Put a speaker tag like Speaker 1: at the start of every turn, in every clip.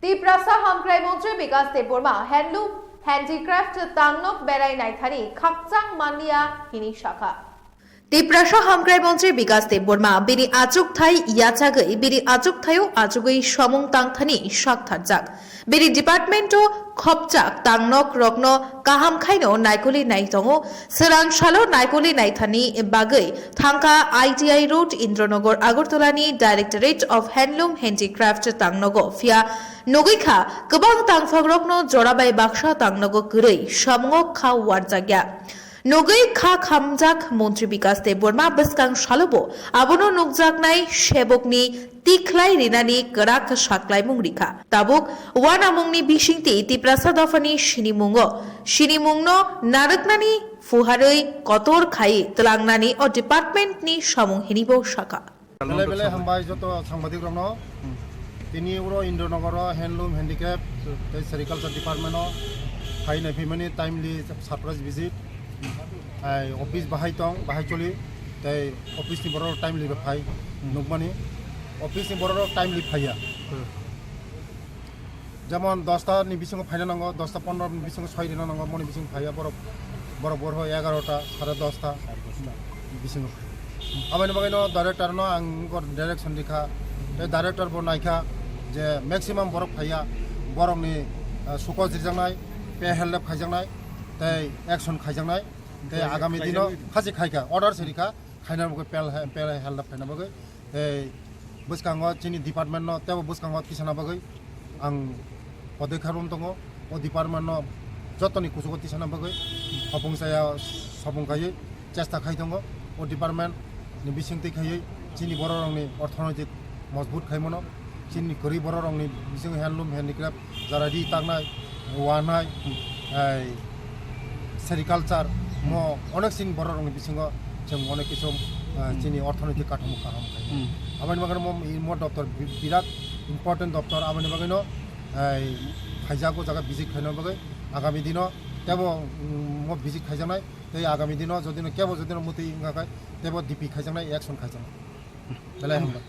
Speaker 1: Tripura Montri Bikash Debbarma Handloom, handicraft tangnok berai naithani khakchang mandia hini shakha. Tripura Montri Bikash Debbarma biri achuk thai yachagai biri achuk thayo achugai samung tangthani shaktarjak. Biri departmento khopchak tangnok rokno kaham khaino naikoli naitongo serang shalo naikoli naithani bagai thangka ITI Road Indranogor Agartolani Directorate of Handloom Handicraft tangnogo fia nogikha kebang tangfang rokno jorabai baksa tangnogo gurei samungok kha warjagya. Nogai kha khamjak Montri Bikash Debbarma beskang shalobo abono nokjaknai shebokni tiklai rinani kurak sakulaimung rikha tabuk wanamungni bisingti tiprasa dofani sinimungno naraknani fuharoi kotor khai telangnani o department ni samung hinibo shaka
Speaker 2: বেলে হামবাই যত সাংবাদিক রমন তিনি উরো Indranagar handloom handicraft sericulture department ফাই নাইফিমানি timely surprise visit office বাহাই দं বাহাই চলি তাই অফিসনি বড় টাইমলি ফাই নুকমানি অফিসনি বড় টাইমলি ফাইয়া যেমন 10টা নি বিসঙ্গ ফাইনা নাঙ্গ 10টা 15 নি বিসঙ্গ 6 দিন নাঙ্গ মনি বিসঙ্গ ফাইয়া বড় বড় হয় 11টা 10:30টা বিসঙ্গ आबानि बागैनो डाइरेक्टरनो आं डाइरेक्शन दिखा ते डाइरेक्टर बो नायखा जे मैक्सिमाम बरफ फाइया बरफनि सुको जिरजांनाय पे हेल्प खायजांनाय ते एक्शन खायजांनाय ते आगामी दिनो खासि खायखा अर्डर सेरिखा खायना बगै पेल हेल्प खायना बगै ते बुसकांगो चिनि डिपार्टमेन्ट नो तेबो बुसकांगो किसाना बगै आं पदेखारुम दङ ओ डिपार्टमेन्ट नो जतनि कुसुगो तिसाना बगै हपुंसाया सबुंखायै चेष्टा खाय दङ ओ डिपार्टमेन्ट नि बिसिंति खायै चिनि बर रंनि अर्थनैतिक मजबुत खायमनो चिनि गरि बर रंनि बिसिं हैंडलूम हैंडीक्राफ्ट जारा रि तांनाय वानाय सेरिकालचार म अनेक सिन बर रंनि बिसिंगो जों अनेक किसु चिनि अर्थनैतिक काठमु खालाम खाय आबानि बागैनो म दफ्तर बिराद इम्पोर्टेन्ट दफ्तर आबानि बागैनो खायजागो जागा बिजिट खायनो बागै आगामी दिनो तेबो म बिजिट खायजानाय ते आगामी दिनो जदिनो केबो जदिनो मुति इंगाखाय तेबो डीपी खायजानाय एक्शन खायजानाय बेलाय हमला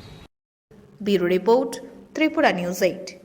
Speaker 1: Bureau Report Tripura News 8